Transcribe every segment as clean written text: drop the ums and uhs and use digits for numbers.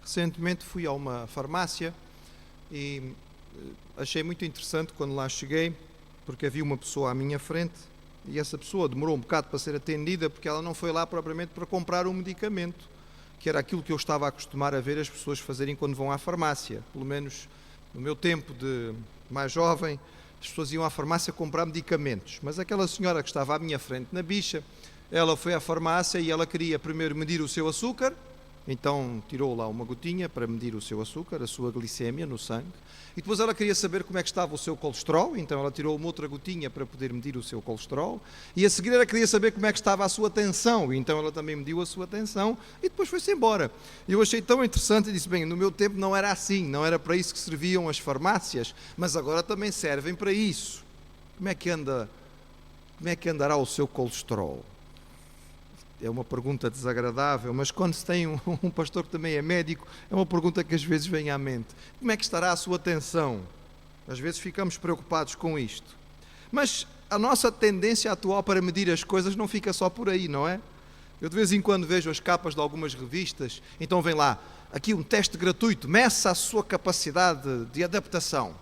Recentemente fui a uma farmácia e achei muito interessante quando lá cheguei, porque havia uma pessoa à minha frente e essa pessoa demorou um bocado para ser atendida porque ela não foi lá propriamente para comprar um medicamento, que era aquilo que eu estava a acostumar a ver as pessoas fazerem quando vão à farmácia. Pelo menos no meu tempo de mais jovem, as pessoas iam à farmácia comprar medicamentos, mas aquela senhora que estava à minha frente na bicha, ela foi à farmácia e ela queria primeiro medir o seu açúcar. Então tirou lá uma gotinha para medir o seu açúcar, a sua glicémia no sangue, e depois ela queria saber como é que estava o seu colesterol, então ela tirou uma outra gotinha para poder medir o seu colesterol, e a seguir ela queria saber como é que estava a sua tensão, então ela também mediu a sua tensão, e depois foi-se embora. Eu achei tão interessante e disse, bem, no meu tempo não era assim, não era para isso que serviam as farmácias, mas agora também servem para isso. Como é que andará o seu colesterol? É uma pergunta desagradável, mas quando se tem um pastor que também é médico, é uma pergunta que às vezes vem à mente. Como é que estará a sua tensão? Às vezes ficamos preocupados com isto. Mas a nossa tendência atual para medir as coisas não fica só por aí, não é? Eu de vez em quando vejo as capas de algumas revistas, então vem lá, aqui um teste gratuito, meça a sua capacidade de adaptação.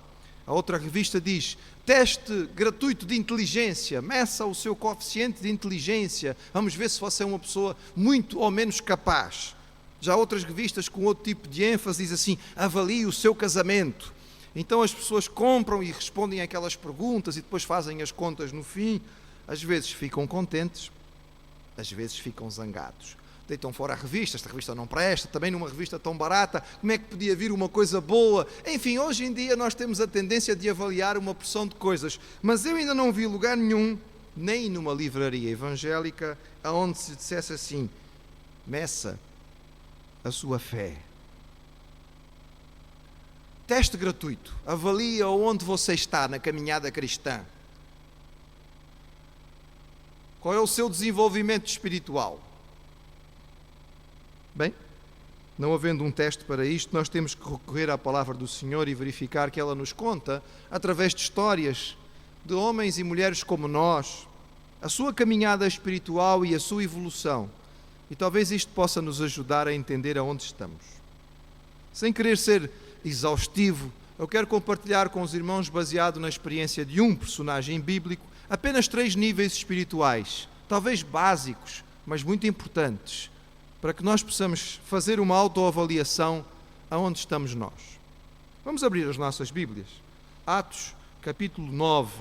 A outra revista diz, teste gratuito de inteligência, meça o seu coeficiente de inteligência, vamos ver se você é uma pessoa muito ou menos capaz. Já outras revistas com outro tipo de ênfase diz assim, avalie o seu casamento. Então as pessoas compram e respondem aquelas perguntas e depois fazem as contas no fim. Às vezes ficam contentes, às vezes ficam zangados. Deitam fora a revista, esta revista não presta, também numa revista tão barata, como é que podia vir uma coisa boa? Enfim, hoje em dia nós temos a tendência de avaliar uma porção de coisas, mas eu ainda não vi lugar nenhum, nem numa livraria evangélica, aonde se dissesse assim, meça a sua fé. Teste gratuito, avalia onde você está na caminhada cristã. Qual é o seu desenvolvimento espiritual? Bem, não havendo um teste para isto, nós temos que recorrer à palavra do Senhor e verificar que ela nos conta, através de histórias de homens e mulheres como nós, a sua caminhada espiritual e a sua evolução. E talvez isto possa nos ajudar a entender aonde estamos. Sem querer ser exaustivo, eu quero compartilhar com os irmãos, baseado na experiência de um personagem bíblico, apenas 3 níveis espirituais, talvez básicos, mas muito importantes, para que nós possamos fazer uma autoavaliação aonde estamos nós. Vamos abrir as nossas Bíblias. Atos, capítulo 9.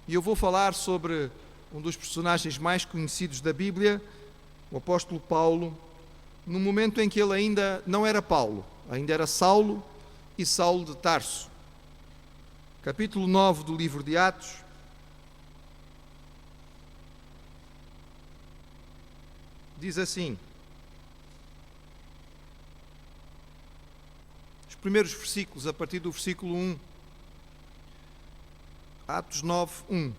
E eu vou falar sobre um dos personagens mais conhecidos da Bíblia, o apóstolo Paulo, no momento em que ele ainda não era Paulo, ainda era Saulo e Saulo de Tarso. Capítulo 9 do livro de Atos. Diz assim, primeiros versículos, a partir do versículo 1. Atos 9, 1.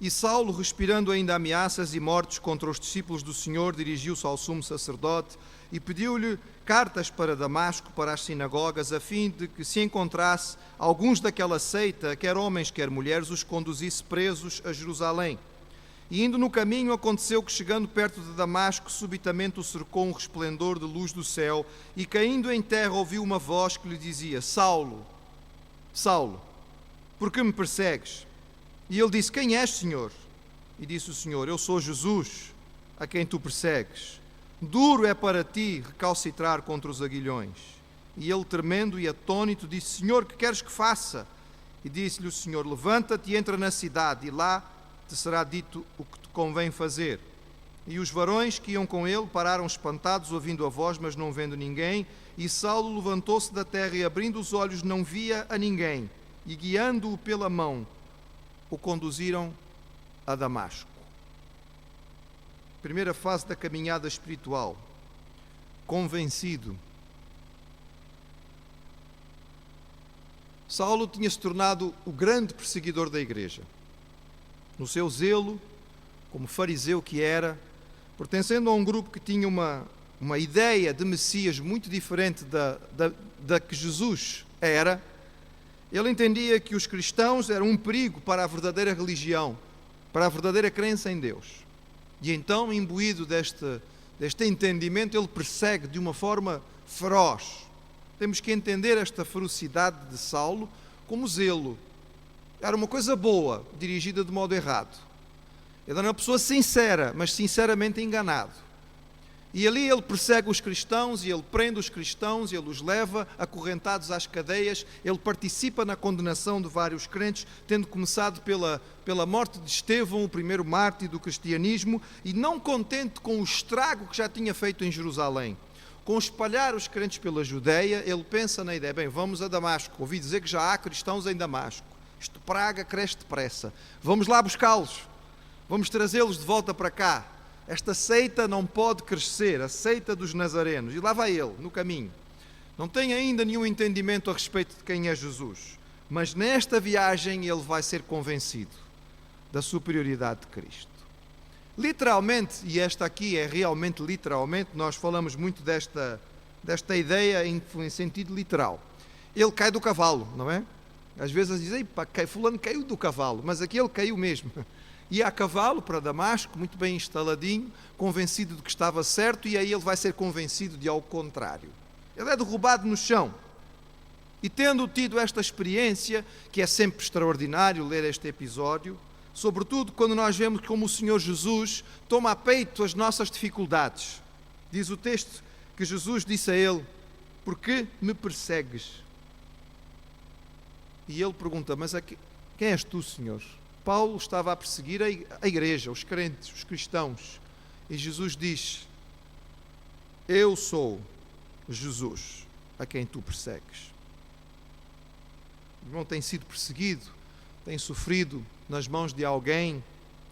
E Saulo, respirando ainda ameaças e mortes contra os discípulos do Senhor, dirigiu-se ao sumo sacerdote e pediu-lhe cartas para Damasco, para as sinagogas, a fim de que se encontrasse alguns daquela seita, quer homens, quer mulheres, os conduzisse presos a Jerusalém. E indo no caminho, aconteceu que, chegando perto de Damasco, subitamente o cercou um resplendor de luz do céu, e caindo em terra ouviu uma voz que lhe dizia, Saulo, Saulo, por que me persegues? E ele disse, quem és, Senhor? E disse o Senhor, eu sou Jesus, a quem tu persegues. Duro é para ti recalcitrar contra os aguilhões. E ele, tremendo e atônito, disse, Senhor, que queres que faça? E disse-lhe o Senhor, levanta-te e entra na cidade, e lá te será dito o que te convém fazer. E os varões que iam com ele pararam espantados, ouvindo a voz, mas não vendo ninguém. E Saulo levantou-se da terra e, abrindo os olhos, não via a ninguém. E, guiando-o pela mão, o conduziram a Damasco. Primeira fase da caminhada espiritual. Convencido. Saulo tinha-se tornado o grande perseguidor da igreja. No seu zelo, como fariseu que era, pertencendo a um grupo que tinha uma ideia de Messias muito diferente da que Jesus era, ele entendia que os cristãos eram um perigo para a verdadeira religião, para a verdadeira crença em Deus. E então, imbuído deste entendimento, ele persegue de uma forma feroz temos que entender esta ferocidade de Saulo como zelo. Era uma coisa boa, dirigida de modo errado. Ele era uma pessoa sincera, mas sinceramente enganado. E ali ele persegue os cristãos, e ele prende os cristãos, e ele os leva acorrentados às cadeias, ele participa na condenação de vários crentes, tendo começado pela morte de Estevão, o primeiro mártir do cristianismo, e não contente com o estrago que já tinha feito em Jerusalém, com espalhar os crentes pela Judeia, ele pensa na ideia, bem, vamos a Damasco, ouvi dizer que já há cristãos em Damasco, isto praga cresce depressa, vamos lá buscá-los, vamos trazê-los de volta para cá. Esta seita não pode crescer, a seita dos nazarenos. E lá vai ele, no caminho. Não tem ainda nenhum entendimento a respeito de quem é Jesus. Mas nesta viagem ele vai ser convencido da superioridade de Cristo. Literalmente, e esta aqui é realmente literalmente, nós falamos muito desta ideia em sentido literal. Ele cai do cavalo, não é? Às vezes dizem, fulano caiu do cavalo, mas aqui ele caiu mesmo. Ia a cavalo para Damasco, muito bem instaladinho, convencido de que estava certo, e aí ele vai ser convencido de ao contrário. Ele é derrubado no chão. E tendo tido esta experiência, que é sempre extraordinário ler este episódio, sobretudo quando nós vemos como o Senhor Jesus toma a peito as nossas dificuldades. Diz o texto que Jesus disse a ele, por que me persegues? E ele pergunta, mas quem és tu, Senhor? Paulo estava a perseguir a igreja, os crentes, os cristãos. E Jesus diz, eu sou Jesus a quem tu persegues. O irmão tem sido perseguido, tem sofrido nas mãos de alguém,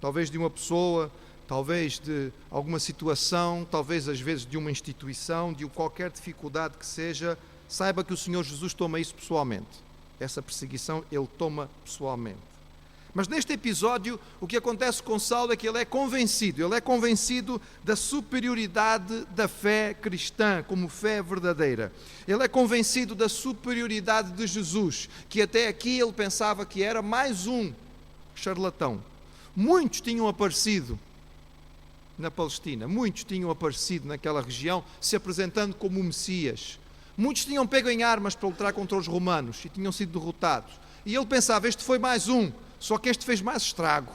talvez de uma pessoa, talvez de alguma situação, talvez às vezes de uma instituição, de qualquer dificuldade que seja, saiba que o Senhor Jesus toma isso pessoalmente. Essa perseguição ele toma pessoalmente. Mas neste episódio, o que acontece com Saulo é que ele é convencido da superioridade da fé cristã, como fé verdadeira. Ele é convencido da superioridade de Jesus, que até aqui ele pensava que era mais um charlatão. Muitos tinham aparecido na Palestina, muitos tinham aparecido naquela região, se apresentando como o Messias. Muitos tinham pego em armas para lutar contra os romanos e tinham sido derrotados. E ele pensava, este foi mais um. Só que este fez mais estrago,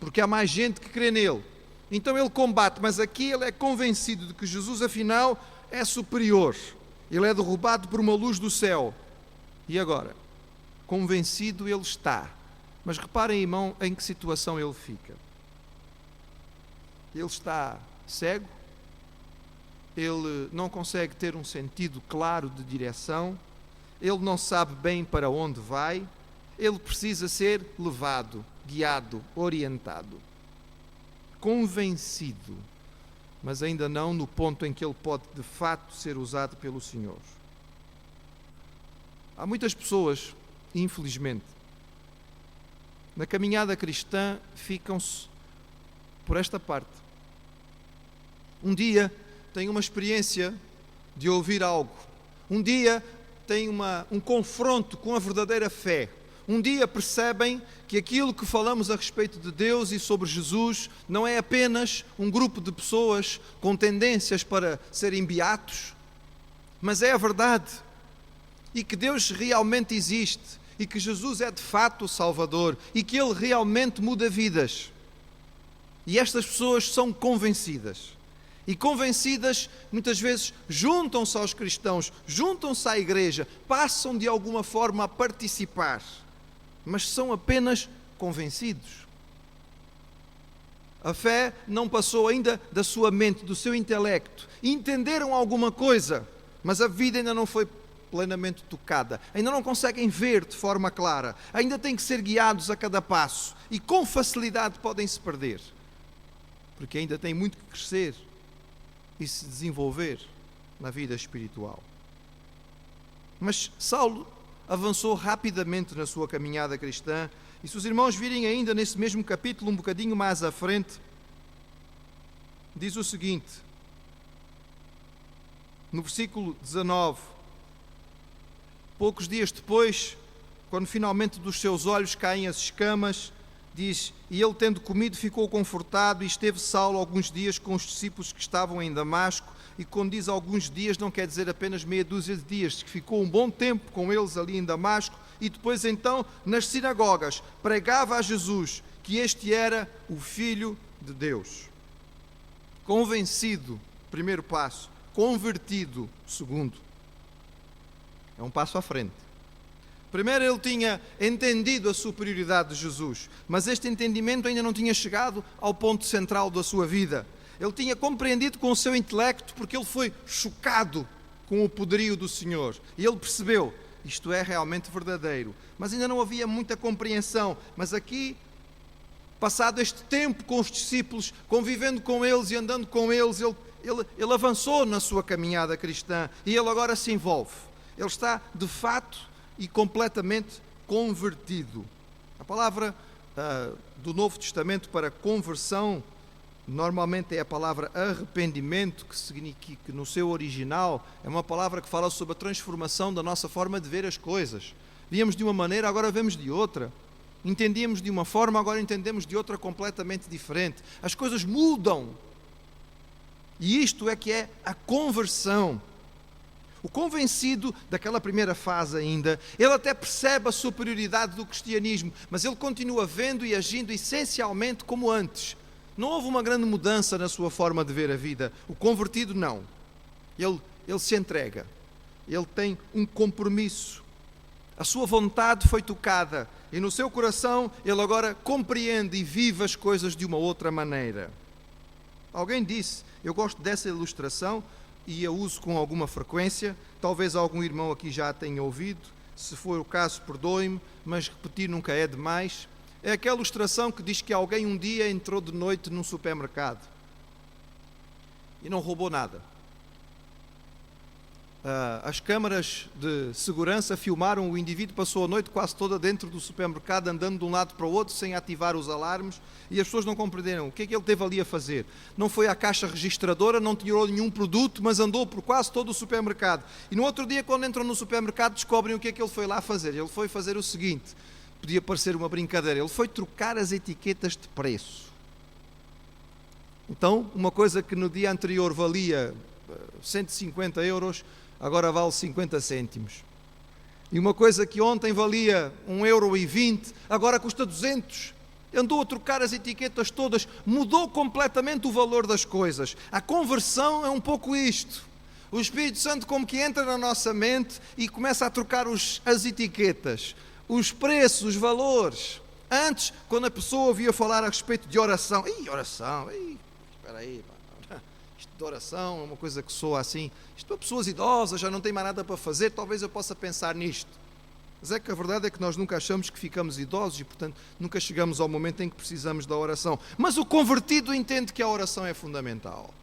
porque há mais gente que crê nele. Então ele combate, mas aqui ele é convencido de que Jesus, afinal, é superior. Ele é derrubado por uma luz do céu. E agora? Convencido ele está. Mas reparem, irmão, em que situação ele fica. Ele está cego, ele não consegue ter um sentido claro de direção, ele não sabe bem para onde vai, ele precisa ser levado, guiado, orientado, convencido, mas ainda não no ponto em que ele pode de fato ser usado pelo Senhor. Há muitas pessoas, infelizmente, na caminhada cristã ficam-se por esta parte. Um dia têm uma experiência de ouvir algo, um dia têm um confronto com a verdadeira fé. Um dia percebem que aquilo que falamos a respeito de Deus e sobre Jesus não é apenas um grupo de pessoas com tendências para serem beatos, mas é a verdade. E que Deus realmente existe, e que Jesus é de fato o Salvador, e que Ele realmente muda vidas. E estas pessoas são convencidas. E convencidas, muitas vezes, juntam-se aos cristãos, juntam-se à igreja, passam de alguma forma a participar, mas são apenas convencidos. A fé não passou ainda da sua mente, do seu intelecto. Entenderam alguma coisa, mas a vida ainda não foi plenamente tocada. Ainda não conseguem ver de forma clara. Ainda têm que ser guiados a cada passo. E com facilidade podem se perder. Porque ainda têm muito que crescer e se desenvolver na vida espiritual. Mas Saulo avançou rapidamente na sua caminhada cristã, e se os irmãos virem ainda nesse mesmo capítulo, um bocadinho mais à frente, diz o seguinte, no versículo 19, poucos dias depois, quando finalmente dos seus olhos caem as escamas, diz, e ele tendo comido ficou confortado, e esteve Saulo alguns dias com os discípulos que estavam em Damasco, e quando diz alguns dias não quer dizer apenas meia dúzia de dias, que ficou um bom tempo com eles ali em Damasco, e depois então nas sinagogas pregava a Jesus que este era o Filho de Deus. Convencido, primeiro passo. Convertido, segundo. É um passo à frente. Primeiro ele tinha entendido a superioridade de Jesus, mas este entendimento ainda não tinha chegado ao ponto central da sua vida. Ele tinha compreendido com o seu intelecto, porque ele foi chocado com o poderio do Senhor. E ele percebeu, isto é realmente verdadeiro. Mas ainda não havia muita compreensão. Mas aqui, passado este tempo com os discípulos, convivendo com eles e andando com eles, ele avançou na sua caminhada cristã e ele agora se envolve. Ele está, de fato, e completamente convertido. A palavra do Novo Testamento para conversão normalmente é a palavra arrependimento, que significa que no seu original é uma palavra que fala sobre a transformação da nossa forma de ver as coisas. Víamos de uma maneira, agora vemos de outra. Entendíamos de uma forma, agora entendemos de outra completamente diferente. As coisas mudam. E isto é que é a conversão. O convencido daquela primeira fase ainda, ele até percebe a superioridade do cristianismo, mas ele continua vendo e agindo essencialmente como antes. Não houve uma grande mudança na sua forma de ver a vida. O convertido não. Ele se entrega. Ele tem um compromisso. A sua vontade foi tocada e no seu coração ele agora compreende e vive as coisas de uma outra maneira. Alguém disse, eu gosto dessa ilustração, e a uso com alguma frequência, talvez algum irmão aqui já a tenha ouvido, se for o caso perdoe-me, mas repetir nunca é demais. É aquela ilustração que diz que alguém um dia entrou de noite num supermercado e não roubou nada. As câmaras de segurança filmaram o indivíduo, passou a noite quase toda dentro do supermercado, andando de um lado para o outro, sem ativar os alarmes, e as pessoas não compreenderam o que é que ele teve ali a fazer. Não foi à caixa registradora, não tirou nenhum produto, mas andou por quase todo o supermercado. E no outro dia, quando entram no supermercado, descobrem o que é que ele foi lá fazer. Ele foi fazer o seguinte, podia parecer uma brincadeira, ele foi trocar as etiquetas de preço. Então, uma coisa que no dia anterior valia 150 euros, agora vale 50 cêntimos. E uma coisa que ontem valia 1,20 €, agora custa 200. Andou a trocar as etiquetas todas, mudou completamente o valor das coisas. A conversão é um pouco isto. O Espírito Santo como que entra na nossa mente e começa a trocar as etiquetas, os preços, os valores. Antes, quando a pessoa ouvia falar a respeito de oração, espera aí, isto de oração é uma coisa que soa assim, isto para pessoas idosas, já não tem mais nada para fazer, talvez eu possa pensar nisto. Mas é que a verdade é que nós nunca achamos que ficamos idosos e, portanto, nunca chegamos ao momento em que precisamos da oração. Mas o convertido entende que a oração é fundamental.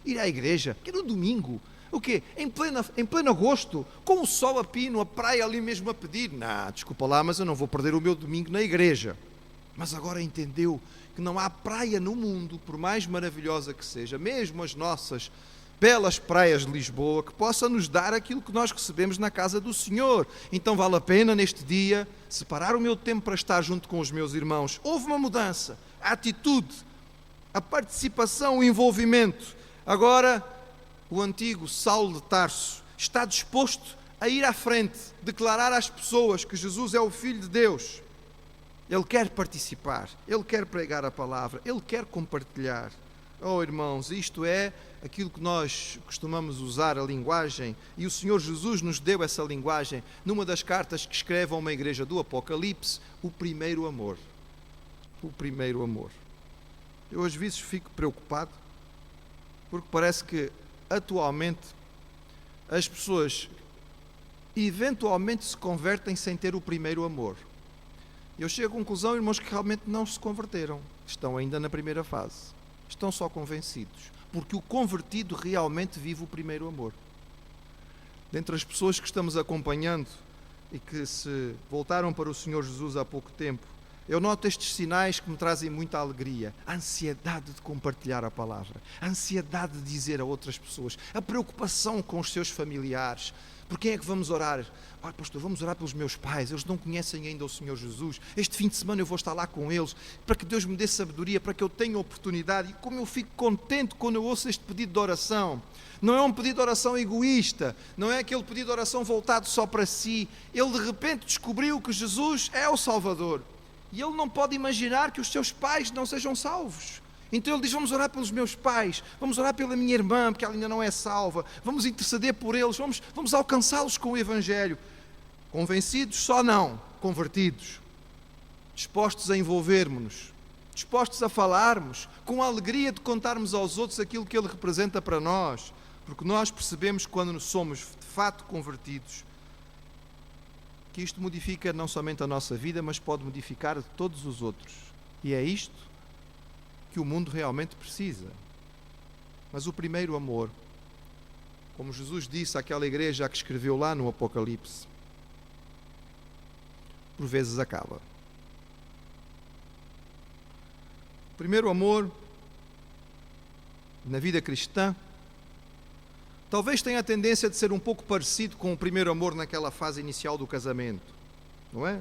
Ir à igreja, que é no domingo, o quê? Em pleno agosto, com o sol a pino, a praia ali mesmo a pedir. Não, desculpa lá, mas eu não vou perder o meu domingo na igreja. Mas agora entendeu que não há praia no mundo, por mais maravilhosa que seja, mesmo as nossas belas praias de Lisboa, que possa nos dar aquilo que nós recebemos na casa do Senhor. Então vale a pena neste dia separar o meu tempo para estar junto com os meus irmãos. Houve uma mudança, a atitude, a participação, o envolvimento. Agora o antigo Saulo de Tarso está disposto a ir à frente, declarar às pessoas que Jesus é o Filho de Deus. Ele quer participar, ele quer pregar a palavra, ele quer compartilhar. Oh irmãos, isto é aquilo que nós costumamos usar, a linguagem, e o Senhor Jesus nos deu essa linguagem numa das cartas que escreve a uma igreja do Apocalipse, o primeiro amor. O primeiro amor. Eu às vezes fico preocupado, porque parece que atualmente as pessoas eventualmente se convertem sem ter o primeiro amor. Eu chego à conclusão, irmãos, que realmente não se converteram, estão ainda na primeira fase. Estão só convencidos, porque o convertido realmente vive o primeiro amor. Dentre as pessoas que estamos acompanhando e que se voltaram para o Senhor Jesus há pouco tempo, eu noto estes sinais que me trazem muita alegria. A ansiedade de compartilhar a palavra, a ansiedade de dizer a outras pessoas, a preocupação com os seus familiares. Por quem é que vamos orar? Olha, pastor, vamos orar pelos meus pais, eles não conhecem ainda o Senhor Jesus. Este fim de semana eu vou estar lá com eles, para que Deus me dê sabedoria, para que eu tenha oportunidade. E como eu fico contente quando eu ouço este pedido de oração. Não é um pedido de oração egoísta, não é aquele pedido de oração voltado só para si. Ele de repente descobriu que Jesus é o Salvador. E ele não pode imaginar que os seus pais não sejam salvos. Então ele diz, vamos orar pelos meus pais, vamos orar pela minha irmã, porque ela ainda não é salva, vamos interceder por eles, vamos alcançá-los com o Evangelho. Convencidos? Só não, convertidos. Dispostos a envolvermos-nos, dispostos a falarmos, com a alegria de contarmos aos outros aquilo que ele representa para nós, porque nós percebemos que quando somos de fato convertidos, que isto modifica não somente a nossa vida, mas pode modificar a de todos os outros. E é isto que o mundo realmente precisa. Mas o primeiro amor, como Jesus disse àquela igreja que escreveu lá no Apocalipse, por vezes acaba. O primeiro amor na vida cristã talvez tenha a tendência de ser um pouco parecido com o primeiro amor naquela fase inicial do casamento, não é?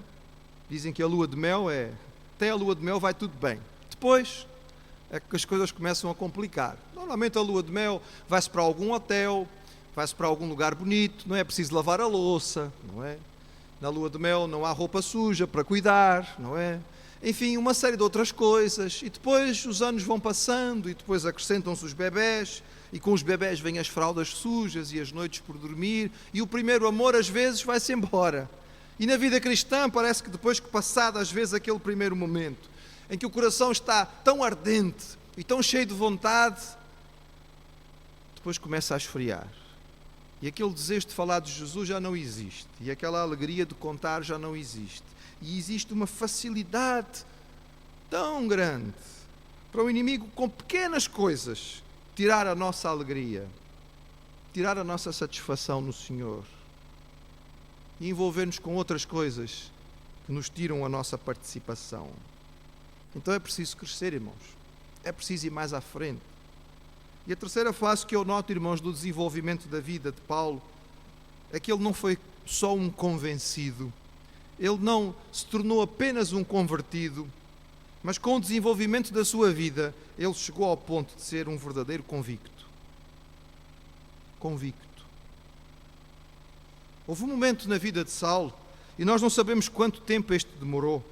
Dizem que a lua de mel até a lua de mel vai tudo bem. Depois é que as coisas começam a complicar. Normalmente a lua de mel vai-se para algum hotel, vai-se para algum lugar bonito, não é preciso lavar a louça, não é? Na lua de mel não há roupa suja para cuidar, não é? Enfim, uma série de outras coisas. E depois os anos vão passando e depois acrescentam-se os bebés e com os bebés vêm as fraldas sujas e as noites por dormir e o primeiro amor às vezes vai-se embora. E na vida cristã parece que depois que passado às vezes aquele primeiro momento em que o coração está tão ardente e tão cheio de vontade, depois começa a esfriar. E aquele desejo de falar de Jesus já não existe. E aquela alegria de contar já não existe. E existe uma facilidade tão grande para o inimigo, com pequenas coisas, tirar a nossa alegria, tirar a nossa satisfação no Senhor e envolver-nos com outras coisas que nos tiram a nossa participação. Então é preciso crescer, irmãos. É preciso ir mais à frente. E a terceira fase que eu noto, irmãos, do desenvolvimento da vida de Paulo, é que ele não foi só um convencido, ele não se tornou apenas um convertido, mas com o desenvolvimento da sua vida, ele chegou ao ponto de ser um verdadeiro convicto. Convicto. Houve um momento na vida de Saulo, e nós não sabemos quanto tempo este demorou,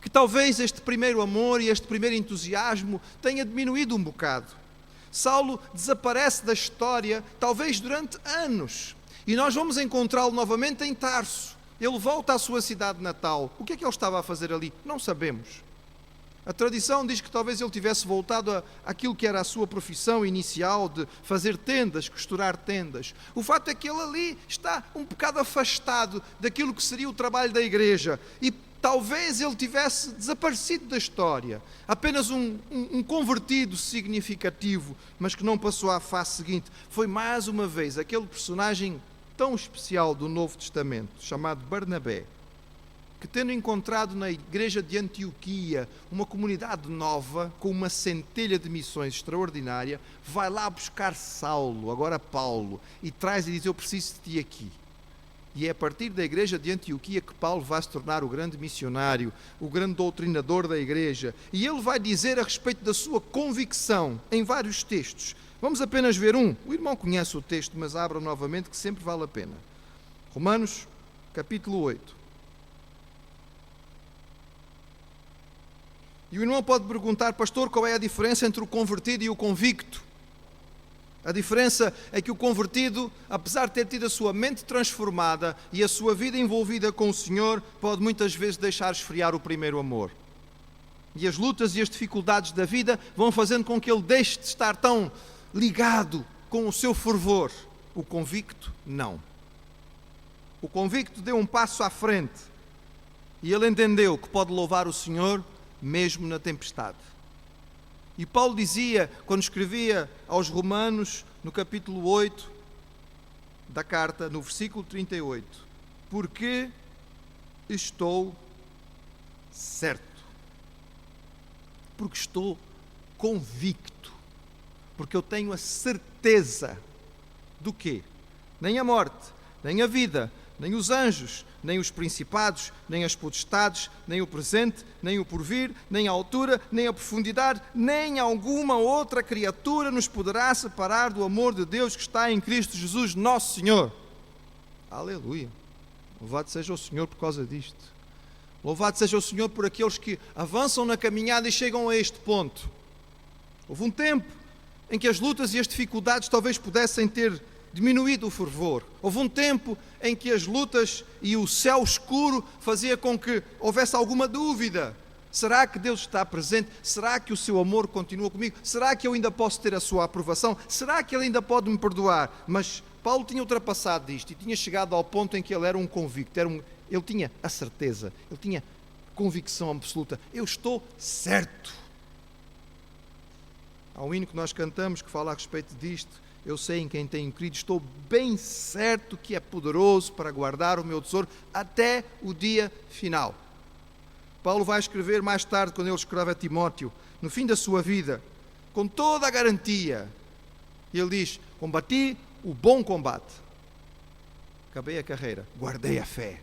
que talvez este primeiro amor e este primeiro entusiasmo tenha diminuído um bocado. Saulo desaparece da história, talvez durante anos, e nós vamos encontrá-lo novamente em Tarso. Ele volta à sua cidade natal. O que é que ele estava a fazer ali? Não sabemos. A tradição diz que talvez ele tivesse voltado àquilo que era a sua profissão inicial de fazer tendas, costurar tendas. O fato é que ele ali está um bocado afastado daquilo que seria o trabalho da igreja e talvez ele tivesse desaparecido da história, apenas um convertido significativo, mas que não passou à fase seguinte. Foi mais uma vez aquele personagem tão especial do Novo Testamento, chamado Barnabé, que tendo encontrado na igreja de Antioquia uma comunidade nova, com uma centelha de missões extraordinária, vai lá buscar Saulo, agora Paulo, e traz e diz, eu preciso de ti aqui. E é a partir da igreja de Antioquia que Paulo vai se tornar o grande missionário, o grande doutrinador da igreja. E ele vai dizer a respeito da sua convicção em vários textos. Vamos apenas ver um. O irmão conhece o texto, mas abra novamente, que sempre vale a pena. Romanos, capítulo 8. E o irmão pode perguntar, pastor, qual é a diferença entre o convertido e o convicto? A diferença é que o convertido, apesar de ter tido a sua mente transformada e a sua vida envolvida com o Senhor, pode muitas vezes deixar esfriar o primeiro amor. E as lutas e as dificuldades da vida vão fazendo com que ele deixe de estar tão ligado com o seu fervor. O convicto, não. O convicto deu um passo à frente e ele entendeu que pode louvar o Senhor mesmo na tempestade. E Paulo dizia, quando escrevia aos Romanos, no capítulo 8 da carta, no versículo 38, porque estou certo. Porque estou convicto. Porque eu tenho a certeza do quê? Nem a morte, nem a vida, nem os anjos, nem os principados, nem as potestades, nem o presente, nem o porvir, nem a altura, nem a profundidade, nem alguma outra criatura nos poderá separar do amor de Deus que está em Cristo Jesus, nosso Senhor. Aleluia! Louvado seja o Senhor por causa disto. Louvado seja o Senhor por aqueles que avançam na caminhada e chegam a este ponto. Houve um tempo em que as lutas e as dificuldades talvez pudessem ter diminuído o fervor. Houve um tempo em que as lutas e o céu escuro fazia com que houvesse alguma dúvida. Será que Deus está presente? Será que o seu amor continua comigo? Será que eu ainda posso ter a sua aprovação? Será que Ele ainda pode me perdoar? Mas Paulo tinha ultrapassado isto e tinha chegado ao ponto em que ele era um convicto, ele tinha a certeza, ele tinha convicção absoluta. Eu estou certo. Há um hino que nós cantamos que fala a respeito disto. Eu sei em quem tenho crido, estou bem certo que é poderoso para guardar o meu tesouro até o dia final. Paulo vai escrever mais tarde, quando ele escreve a Timóteo, no fim da sua vida, com toda a garantia, ele diz: combati o bom combate, acabei a carreira, guardei a fé.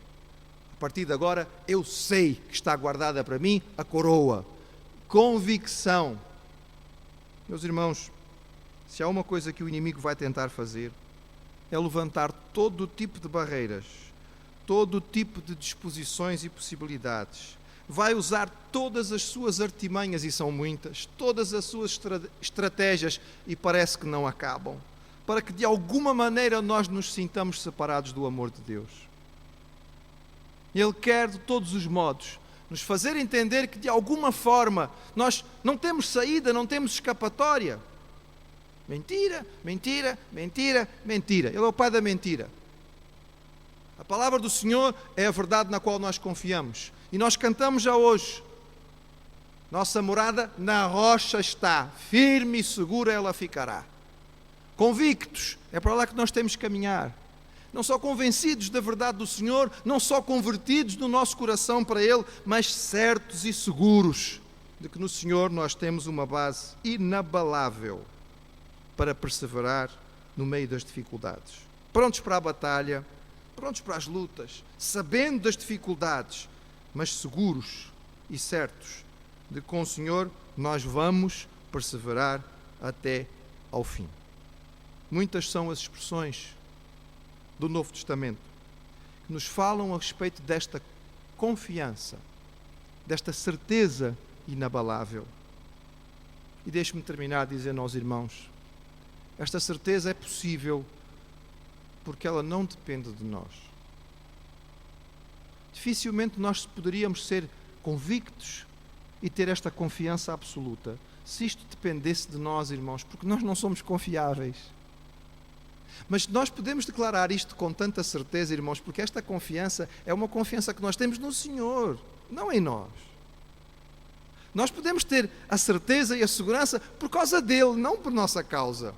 A partir de agora eu sei que está guardada para mim a coroa. Convicção. Meus irmãos, se há uma coisa que o inimigo vai tentar fazer, é levantar todo o tipo de barreiras, todo o tipo de disposições e possibilidades. Vai usar todas as suas artimanhas, e são muitas, todas as suas estratégias, e parece que não acabam, para que de alguma maneira nós nos sintamos separados do amor de Deus. Ele quer de todos os modos nos fazer entender que de alguma forma nós não temos saída, não temos escapatória. Mentira, mentira, mentira, mentira. Ele é o pai da mentira. A palavra do Senhor é a verdade na qual nós confiamos. E nós cantamos já hoje: nossa morada na rocha está, firme e segura ela ficará. Convictos, é para lá que nós temos que caminhar. Não só convencidos da verdade do Senhor, não só convertidos no nosso coração para Ele, mas certos e seguros de que no Senhor nós temos uma base inabalável para perseverar no meio das dificuldades. Prontos para a batalha, prontos para as lutas, sabendo das dificuldades, mas seguros e certos de que com o Senhor nós vamos perseverar até ao fim. Muitas são as expressões do Novo Testamento que nos falam a respeito desta confiança, desta certeza inabalável. E deixe-me terminar dizendo aos irmãos: esta certeza é possível porque ela não depende de nós. Dificilmente nós poderíamos ser convictos e ter esta confiança absoluta se isto dependesse de nós, irmãos, porque nós não somos confiáveis. Mas nós podemos declarar isto com tanta certeza, irmãos, porque esta confiança é uma confiança que nós temos no Senhor, não em nós. Nós podemos ter a certeza e a segurança por causa dele, não por nossa causa.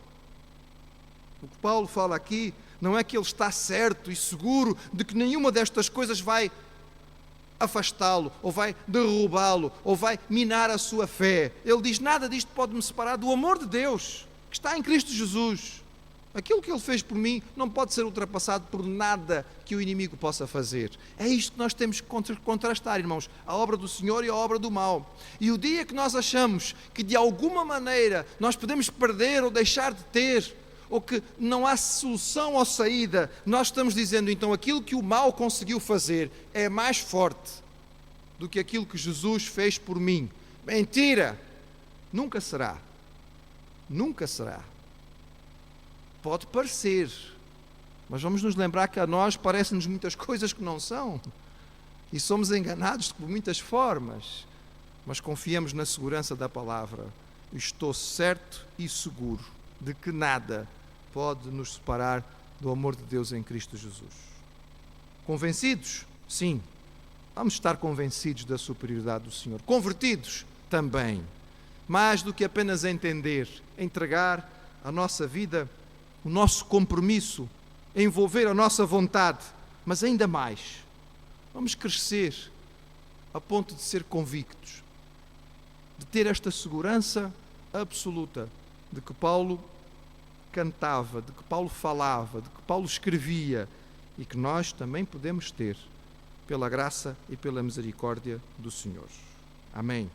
O que Paulo fala aqui não é que ele está certo e seguro de que nenhuma destas coisas vai afastá-lo, ou vai derrubá-lo, ou vai minar a sua fé. Ele diz: nada disto pode me separar do amor de Deus, que está em Cristo Jesus. Aquilo que Ele fez por mim não pode ser ultrapassado por nada que o inimigo possa fazer. É isto que nós temos que contrastar, irmãos, a obra do Senhor e a obra do mal. E o dia que nós achamos que de alguma maneira nós podemos perder ou deixar de ter, ou que não há solução ou saída, nós estamos dizendo então aquilo que o mal conseguiu fazer é mais forte do que aquilo que Jesus fez por mim. Mentira! Nunca será. Nunca será. Pode parecer, mas vamos nos lembrar que a nós parecem-nos muitas coisas que não são, e somos enganados por muitas formas, mas confiamos na segurança da palavra. Estou certo e seguro de que nada pode nos separar do amor de Deus em Cristo Jesus. Convencidos? Sim. Vamos estar convencidos da superioridade do Senhor. Convertidos? Também. Mais do que apenas entender, entregar a nossa vida, o nosso compromisso, envolver a nossa vontade, mas ainda mais, vamos crescer a ponto de ser convictos de ter esta segurança absoluta de que Paulo cantava, de que Paulo falava, de que Paulo escrevia e que nós também podemos ter pela graça e pela misericórdia do Senhor. Amém.